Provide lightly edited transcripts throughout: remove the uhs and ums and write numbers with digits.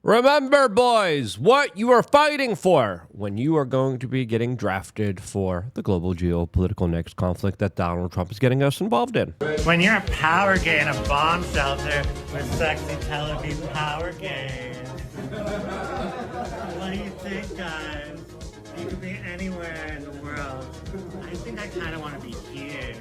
Remember, boys, what you are fighting for when you are going to be getting drafted for the global geopolitical next conflict that Donald Trump is getting us involved in. When you're a power gay in a bomb shelter with sexy Tel Aviv power gays. What do you think, guys? You could be anywhere in the world. I think I kind of want to be here.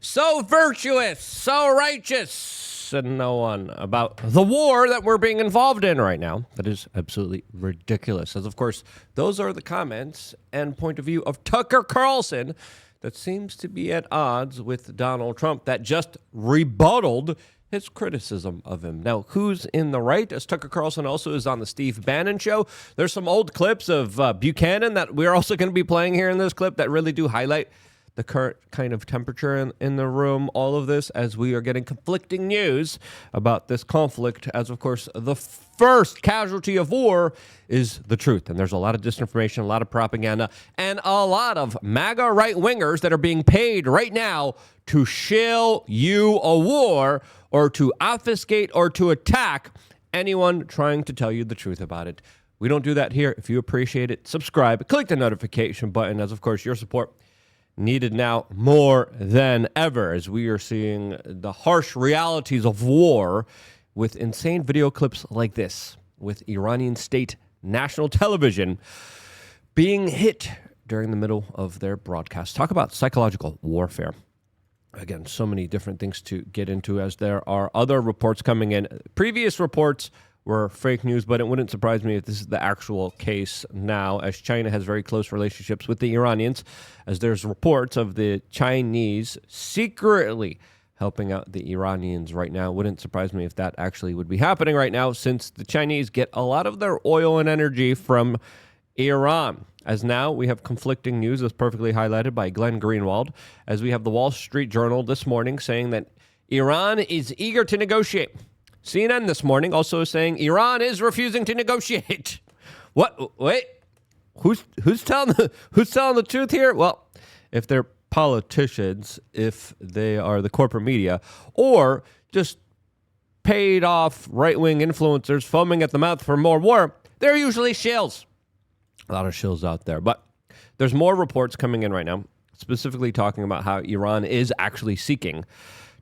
So virtuous, so righteous, and no one about the war that we're being involved in right now. That is absolutely ridiculous. As of course, those are the comments and point of view of Tucker Carlson that seems to be at odds with Donald Trump that just rebutted his criticism of him. Now, who's in the right? As Tucker Carlson also is on the Steve Bannon show. There's some old clips of Buchanan that we're also going to be playing here in this clip that really do highlight the current kind of temperature in the room, all of this, as we are getting conflicting news about this conflict, as, of course, the first casualty of war is the truth. And there's a lot of disinformation, a lot of propaganda, and a lot of MAGA right-wingers that are being paid right now to shill you a war or to obfuscate or to attack anyone trying to tell you the truth about it. We don't do that here. If you appreciate it, subscribe, click the notification button, as, of course, your support needed now more than ever, as we are seeing the harsh realities of war with insane video clips like this, with Iranian state national television being hit during the middle of their broadcast. Talk about psychological warfare. Again, so many different things to get into, as there are other reports coming in. Previous reports were fake news, but it wouldn't surprise me if this is the actual case now, as China has very close relationships with the Iranians, as there's reports of the Chinese secretly helping out the Iranians right now. Wouldn't surprise me if that actually would be happening right now, since the Chinese get a lot of their oil and energy from Iran. As now we have conflicting news, as perfectly highlighted by Glenn Greenwald, as we have the Wall Street Journal this morning saying that Iran is eager to negotiate. CNN this morning also saying Iran is refusing to negotiate. What? Wait, who's telling the truth here? Well, if they're politicians, if they are the corporate media, or just paid off right-wing influencers foaming at the mouth for more war, they're usually shills. A lot of shills out there, but there's more reports coming in right now, specifically talking about how Iran is actually seeking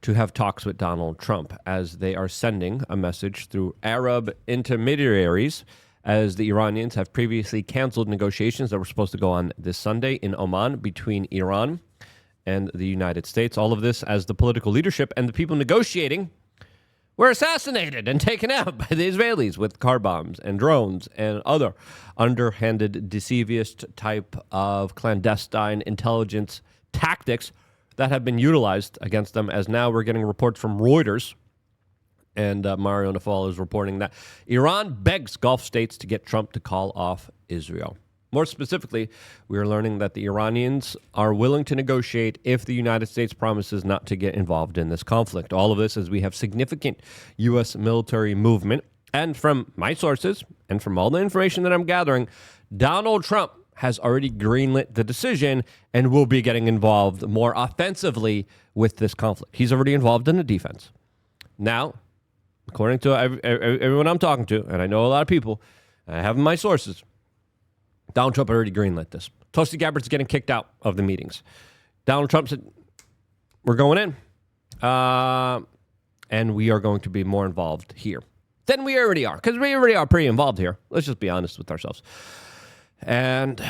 to have talks with Donald Trump, as they are sending a message through Arab intermediaries, as the Iranians have previously canceled negotiations that were supposed to go on this Sunday in Oman between Iran and the United States. All of this as the political leadership and the people negotiating were assassinated and taken out by the Israelis with car bombs and drones and other underhanded, deceivious type of clandestine intelligence tactics that have been utilized against them, as now we're getting reports from Reuters, and Mario Nafal is reporting that Iran begs Gulf states to get Trump to call off Israel. More specifically, we are learning that the Iranians are willing to negotiate if the United States promises not to get involved in this conflict. All of this as we have significant U.S. military movement, and from my sources and from all the information that I'm gathering, Donald Trump has already greenlit the decision and will be getting involved more offensively with this conflict. He's already involved in the defense. Now, according to everyone I'm talking to, and I know a lot of people, I have my sources, Donald Trump already greenlit this. Tulsi Gabbard's getting kicked out of the meetings. Donald Trump said, we're going in, and we are going to be more involved here than we already are, because we already are pretty involved here. Let's just be honest with ourselves. And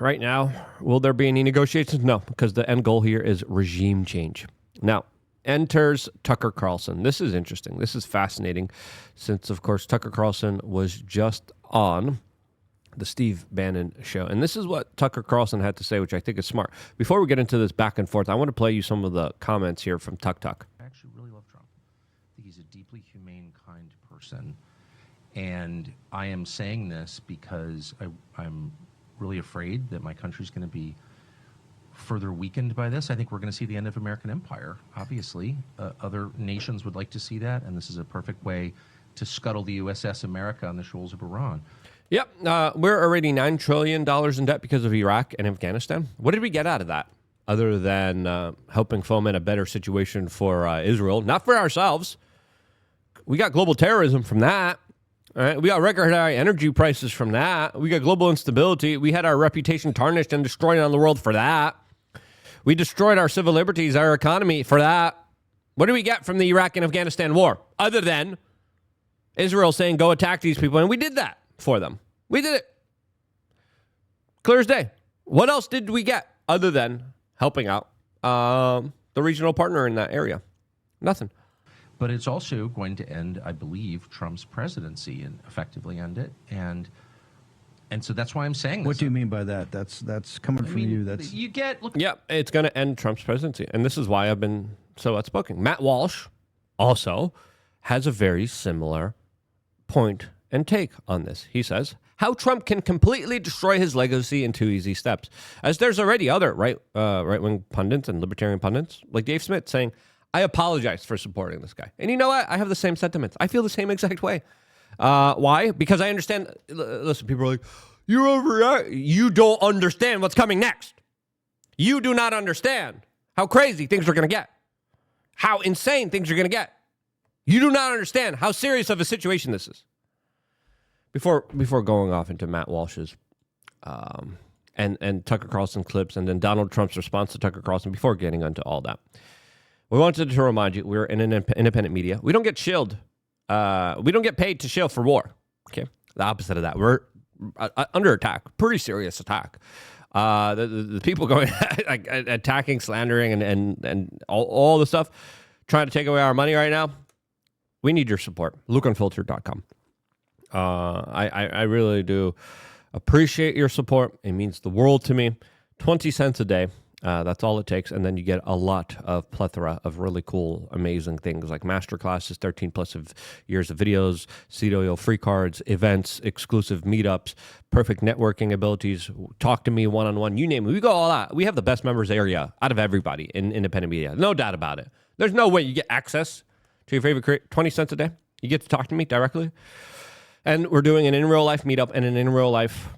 right now, will there be any negotiations? No, because the end goal here is regime change. Now, enters Tucker Carlson. This is interesting. This is fascinating, since, of course, Tucker Carlson was just on the Steve Bannon show. And this is what Tucker Carlson had to say, which I think is smart. Before we get into this back and forth, I want to play you some of the comments here from Tuck. I actually really love Trump. I think he's a deeply humane, kind person. And I am saying this because I'm really afraid that my country's going to be further weakened by this. I think we're going to see the end of American empire, obviously. Other nations would like to see that, and this is a perfect way to scuttle the USS America on the shoals of Iran. Yep. We're already $9 trillion in debt because of Iraq and Afghanistan. What did we get out of that, other than helping foment a better situation for Israel? Not for ourselves. We got global terrorism from that. All right, we got record high energy prices from that. We got global instability. We had our reputation tarnished and destroyed on the world for that. We destroyed our civil liberties, our economy for that. What do we get from the Iraq and Afghanistan war other than Israel saying go attack these people? And we did that for them. We did it. Clear as day. What else did we get other than helping out the regional partner in that area? Nothing. But it's also going to end, I believe, Trump's presidency and effectively end it. And so that's why I'm saying this. What do you mean by that? That's coming from you. That's you get. Look, Yeah, it's going to end Trump's presidency. And this is why I've been so outspoken. Matt Walsh also has a very similar point and take on this. He says, how Trump can completely destroy his legacy in 2 easy steps. As there's already other right-wing pundits and libertarian pundits, like Dave Smith, saying, I apologize for supporting this guy. And you know what? I have the same sentiments. I feel the same exact way. Why? Because I understand. Listen, people are like, you're overreacting. You don't understand what's coming next. You do not understand how crazy things are going to get. How insane things are going to get. You do not understand how serious of a situation this is. Before going off into Matt Walsh's and Tucker Carlson clips and then Donald Trump's response to Tucker Carlson, before getting into all that, we wanted to remind you we're an independent media. We don't get shilled. We don't get paid to shill for war. Okay, the opposite of that. We're under attack, pretty serious attack. The people going like attacking, slandering, and all the stuff, trying to take away our money right now. We need your support. LukeUnfiltered.com. I really do appreciate your support. It means the world to me. 20 cents a day. That's all it takes. And then you get a lot of plethora of really cool, amazing things like masterclasses, 13 plus of years of videos, CDO free cards, events, exclusive meetups, perfect networking abilities, talk to me one-on-one, you name it. We go all out. We have the best members area out of everybody in independent media. No doubt about it. There's no way you get access to your favorite creator. 20 cents a day. You get to talk to me directly. And we're doing an in-real-life meetup and an in-real-life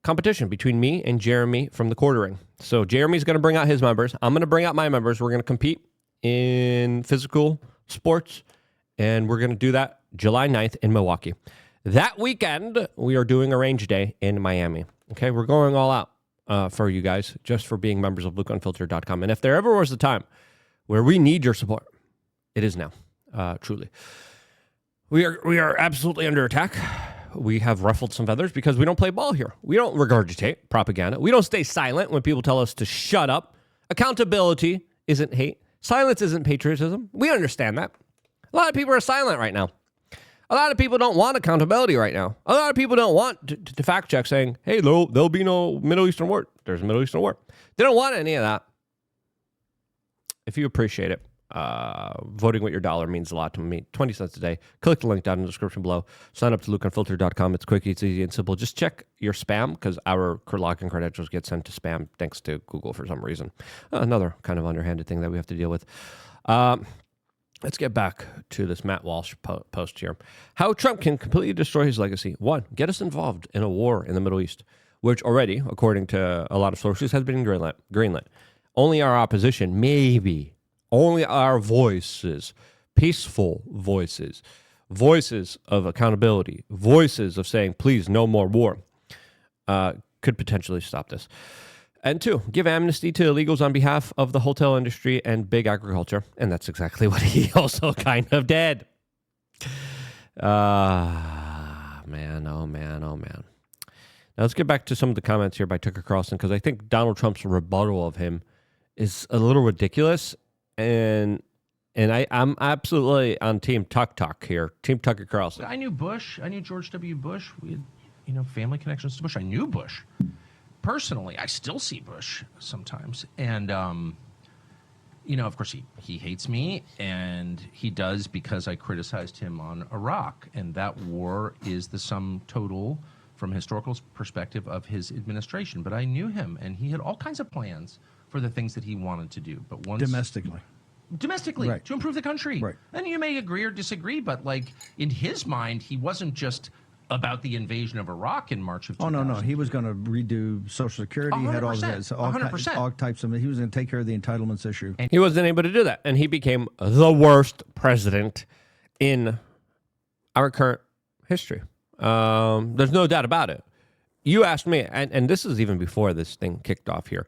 competition between me and Jeremy from the Quartering. So Jeremy's going to bring out his members. I'm going to bring out my members. We're going to compete in physical sports, and we're going to do that July 9th in Milwaukee. That weekend, we are doing a range day in Miami. Okay, we're going all out for you guys, just for being members of LukeUnfiltered.com. And if there ever was a time where we need your support, it is now, truly. We are absolutely under attack. We have ruffled some feathers because we don't play ball here. We don't regurgitate propaganda. We don't stay silent when people tell us to shut up. Accountability isn't hate. Silence isn't patriotism. We understand that. A lot of people are silent right now. A lot of people don't want accountability right now. A lot of people don't want to fact check saying, hey, there'll be no Middle Eastern war. There's a Middle Eastern war. They don't want any of that. If you appreciate it, voting with your dollar means a lot to me. 20 cents a day. Click the link down in the description below. Sign up to LukeUnfiltered.com. It's quick, it's easy, and simple. Just check your spam because our login credentials get sent to spam thanks to Google for some reason. Another kind of underhanded thing that we have to deal with. Let's get back to this Matt Walsh post here. How Trump can completely destroy his legacy. 1, get us involved in a war in the Middle East, which already, according to a lot of sources, has been greenlit. Only our opposition, maybe. Only our voices, peaceful voices, voices of accountability, voices of saying, please, no more war, could potentially stop this. And 2, give amnesty to illegals on behalf of the hotel industry and big agriculture. And that's exactly what he also kind of did. Man, oh man, oh man. Now let's get back to some of the comments here by Tucker Carlson, because I think Donald Trump's rebuttal of him is a little ridiculous. And I'm absolutely on Team Tuck here, Team Tucker Carlson. I knew Bush. I knew George W. Bush. We had, family connections to Bush. I knew Bush personally. I still see Bush sometimes, and of course he hates me, and he does because I criticized him on Iraq, and that war is the sum total, from a historical perspective, of his administration. But I knew him, and he had all kinds of plans for the things that he wanted to do. But once domestically, right, to improve the country. Right. And you may agree or disagree, but in his mind, he wasn't just about the invasion of Iraq in March of 2000. Oh, no. He was going to redo Social Security. 100%, he had all that. So all types of, he was going to take care of the entitlements issue. And he wasn't able to do that. And he became the worst president in our current history. There's no doubt about it. You asked me, and this is even before this thing kicked off here,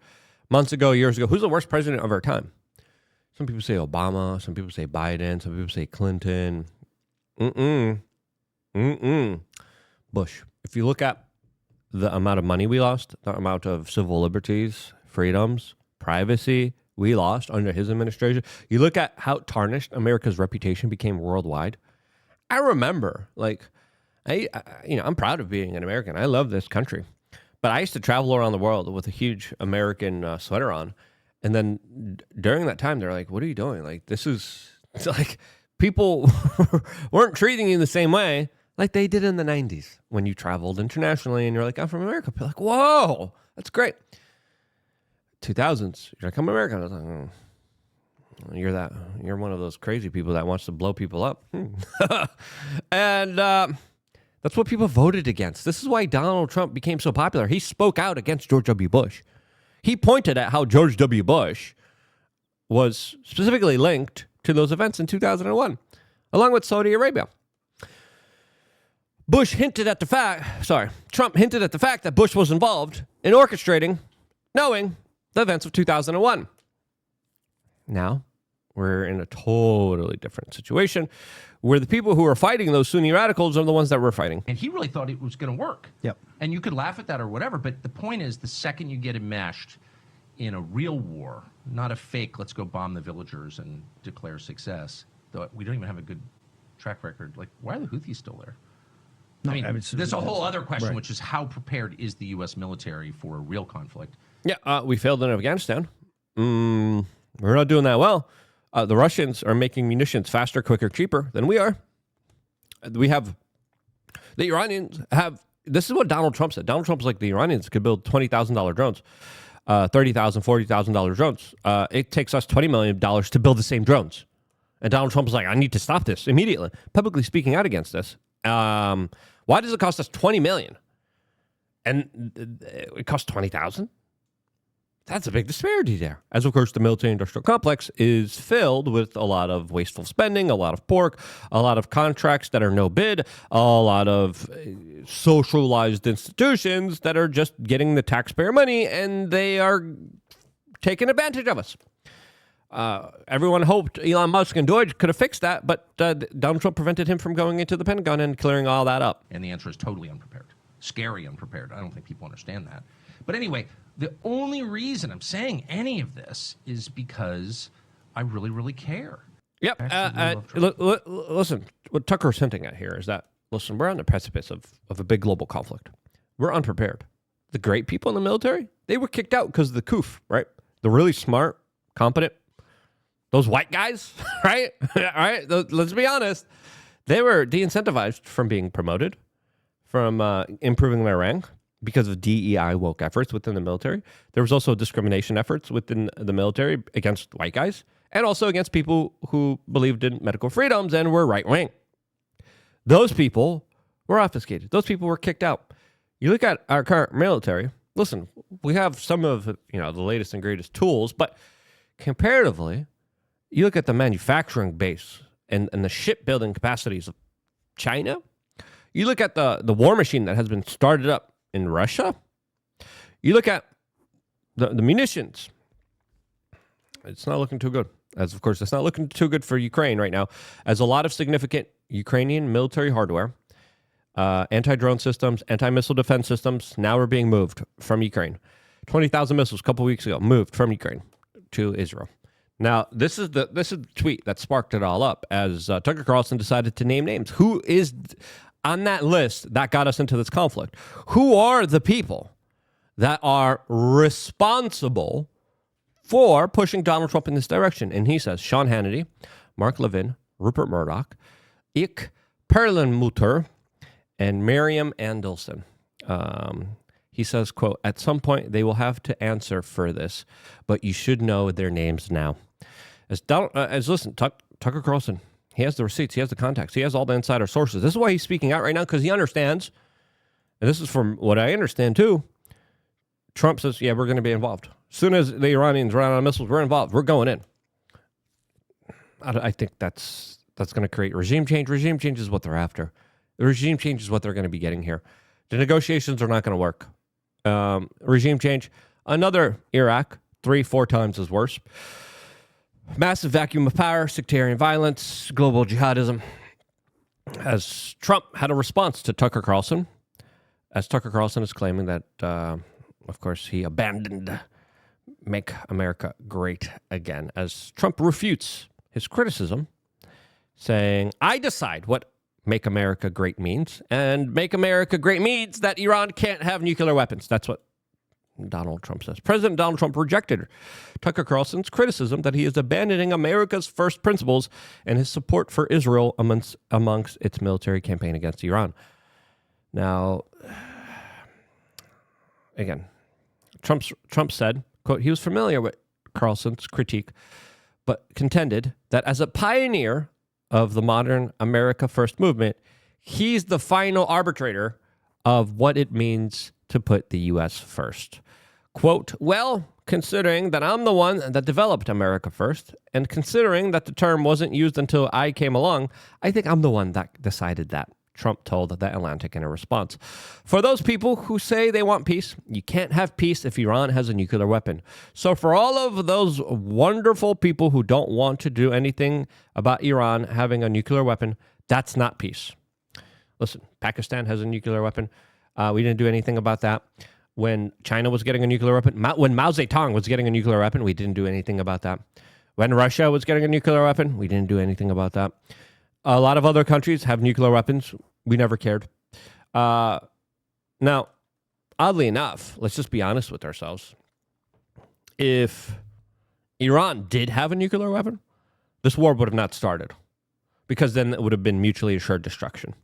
months ago, years ago, who's the worst president of our time? Some people say Obama, some people say Biden, some people say Clinton. Bush. If you look at the amount of money we lost, the amount of civil liberties, freedoms, privacy we lost under his administration, you look at how tarnished America's reputation became worldwide. I remember, I'm proud of being an American. I love this country. But I used to travel around the world with a huge American sweater on. And then during that time, they're like, what are you doing? It's like people weren't treating you the same way like they did in the 90s when you traveled internationally and you're like, I'm from America. People are like, whoa, that's great. 2000s, you're like, I'm American. I was like, you're one of those crazy people that wants to blow people up. And that's what people voted against. This is why Donald Trump became so popular. He spoke out against George W. Bush. He pointed at how George W. Bush was specifically linked to those events in 2001, along with Saudi Arabia. Trump hinted at the fact that Bush was involved in orchestrating, knowing the events of 2001. Now, we're in a totally different situation where the people who are fighting those Sunni radicals are the ones that we're fighting. And he really thought it was going to work. Yep. And you could laugh at that or whatever, but the point is the second you get enmeshed in a real war, not a fake, let's go bomb the villagers and declare success, though we don't even have a good track record. Why are the Houthis still there? There's a whole other question, which is how prepared is the U.S. military for a real conflict? Yeah, we failed in Afghanistan. We're not doing that well. The Russians are making munitions faster, quicker, cheaper than we are. The Iranians have, this is what Donald Trump said. Donald Trump's like, the Iranians could build $20,000 drones, $30,000, $40,000 drones. It takes us $20 million to build the same drones. And Donald Trump is like, I need to stop this immediately, publicly speaking out against this. Why does it cost us $20 million? And it costs $20,000? That's a big disparity there. As, of course, the military-industrial complex is filled with a lot of wasteful spending, a lot of pork, a lot of contracts that are no bid, a lot of socialized institutions that are just getting the taxpayer money, and they are taking advantage of us. Everyone hoped Elon Musk and Deutsche could have fixed that, but Donald Trump prevented him from going into the Pentagon and clearing all that up. And the answer is totally unprepared. Scary unprepared. I don't think people understand that. But anyway, the only reason I'm saying any of this is because I really, really care. Yep. Listen, what Tucker's hinting at here is that, listen, we're on the precipice of a big global conflict. We're unprepared. The great people in the military, they were kicked out because of the coup, right? The really smart, competent, those white guys, right? All right, let's be honest. They were de-incentivized from being promoted, from improving their rank because of DEI woke efforts within the military. There was also discrimination efforts within the military against white guys and also against people who believed in medical freedoms and were right-wing. Those people were obfuscated. Those people were kicked out. You look at our current military, listen, we have some of the latest and greatest tools, but comparatively, you look at the manufacturing base and the shipbuilding capacities of China. You look at the war machine that has been started up in Russia. You look at the munitions. It's not looking too good. As, of course, it's not looking too good for Ukraine right now, as a lot of significant Ukrainian military hardware, anti-drone systems, anti-missile defense systems now are being moved from Ukraine. 20,000 missiles a couple weeks ago moved from Ukraine to Israel. Now, this is the tweet that sparked it all up as Tucker Carlson decided to name names. Who is on that list that got us into this conflict? Who are the people that are responsible for pushing Donald Trump in this direction? And he says Sean Hannity, Mark Levin, Rupert Murdoch, Ik Perlmutter, and Miriam Andelson. He says, quote, at some point they will have to answer for this, but you should know their names now. Listen, Tucker Carlson, he has the receipts, he has the contacts, he has all the insider sources. This is why he's speaking out right now, because he understands, and this is from what I understand too, Trump says, yeah, we're going to be involved. As soon as the Iranians run out of missiles, we're involved. We're going in. I think that's that's going to create regime change. Regime change is what they're after. The regime change is what they're going to be getting here. The negotiations are not going to work. Regime change, another Iraq, 3-4 times as worse. Massive vacuum of power, sectarian violence, global jihadism. As Trump had a response to Tucker Carlson, as Tucker Carlson is claiming that, of course, he abandoned Make America Great Again, as Trump refutes his criticism, saying, I decide what Make America Great means, and Make America Great means that Iran can't have nuclear weapons. That's what Donald Trump says. President Donald Trump rejected Tucker Carlson's criticism that he is abandoning America's first principles and his support for Israel amongst its military campaign against Iran. Now, again, Trump said, quote, he was familiar with Carlson's critique, but contended that as a pioneer of the modern America First movement, he's the final arbitrator of what it means to put the U.S. first. Quote, well, considering that I'm the one that developed America First, and considering that the term wasn't used until I came along, I think I'm the one that decided that, Trump told The Atlantic in a response. For those people who say they want peace, you can't have peace if Iran has a nuclear weapon. So for all of those wonderful people who don't want to do anything about Iran having a nuclear weapon, that's not peace. Listen, Pakistan has a nuclear weapon. We didn't do anything about that. When China was getting a nuclear weapon, when Mao Zedong was getting a nuclear weapon, we didn't do anything about that. When Russia was getting a nuclear weapon, we didn't do anything about that. A lot of other countries have nuclear weapons. We never cared. Now, oddly enough, let's just be honest with ourselves. If Iran did have a nuclear weapon, this war would have not started, because then it would have been mutually assured destruction.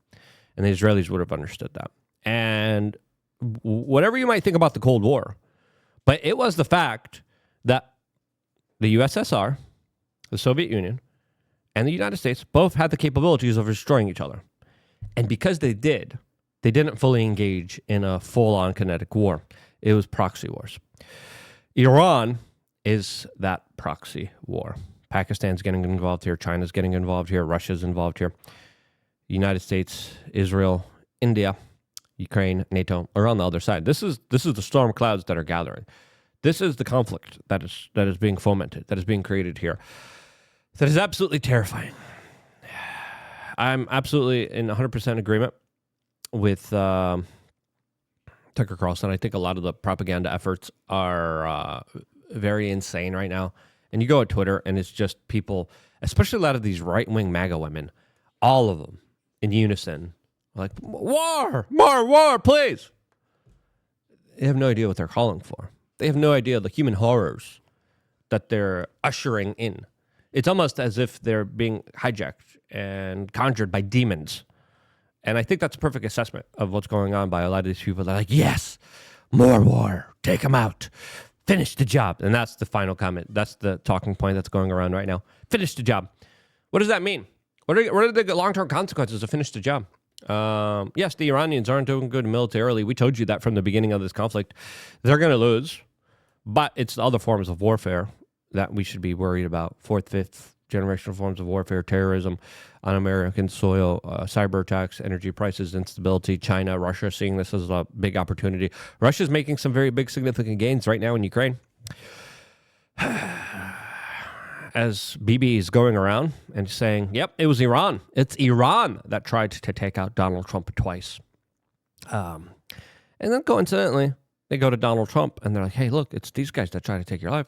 And the Israelis would have understood that. And whatever you might think about the Cold War, but it was the fact that the USSR, the Soviet Union, and the United States both had the capabilities of destroying each other. And because they didn't fully engage in a full-on kinetic war. It was proxy wars. Iran is that proxy war. Pakistan's getting involved here. China's getting involved here. Russia's involved here. United States, Israel, India, Ukraine, NATO are on the other side. This is the storm clouds that are gathering. This is the conflict that is being fomented, that is being created here. That is absolutely terrifying. I'm absolutely in 100% agreement with Tucker Carlson. I think a lot of the propaganda efforts are very insane right now. And you go on Twitter, and it's just people, especially a lot of these right-wing MAGA women, all of them in unison, like, war, more war, please. They have no idea what they're calling for. They have no idea the human horrors that they're ushering in. It's almost as if they're being hijacked and conjured by demons. And I think that's a perfect assessment of what's going on by a lot of these people. They're like, yes, more war, take them out, finish the job. And that's the final comment. That's the talking point that's going around right now. Finish the job. What does that mean? What are the long-term consequences of finish the job? Yes, the Iranians aren't doing good militarily. We told you that from the beginning of this conflict. They're going to lose. But it's the other forms of warfare that we should be worried about. Fourth, fifth generational forms of warfare, terrorism on American soil, cyber attacks, energy prices, instability, China, Russia seeing this as a big opportunity. Russia's making some very big significant gains right now in Ukraine. As Bibi is going around and saying, yep, it was Iran. It's Iran that tried to take out Donald Trump twice. And then coincidentally, they go to Donald Trump and they're like, hey, look, it's these guys that try to take your life.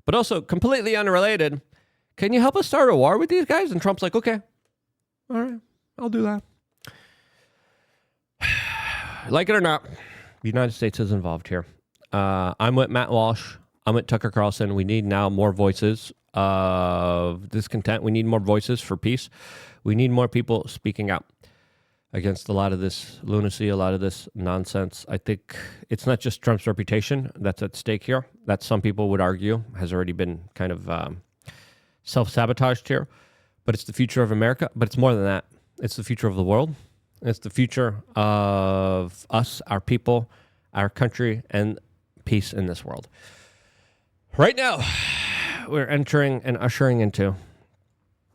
But also, completely unrelated, can you help us start a war with these guys? And Trump's like, okay, all right, I'll do that. Like it or not, the United States is involved here. I'm with Matt Walsh. I'm with Tucker Carlson. We need now more voices of discontent. We need more voices for peace. We need more people speaking out against a lot of this lunacy, a lot of this nonsense. I think it's not just Trump's reputation that's at stake here, that some people would argue has already been kind of self-sabotaged here, but it's the future of America. But it's more than that. It's the future of the world. It's the future of us, our people, our country, and peace in this world. Right now, we're entering and ushering into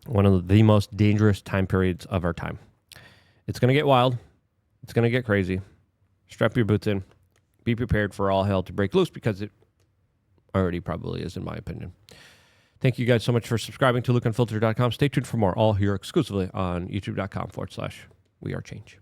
one of the most dangerous time periods of our time. It's going to get wild. It's going to get crazy. Strap your boots in. Be prepared for all hell to break loose, because it already probably is, in my opinion. Thank you guys so much for subscribing to LukeUnfiltered.com. Stay tuned for more, all here exclusively on youtube.com/wearechange.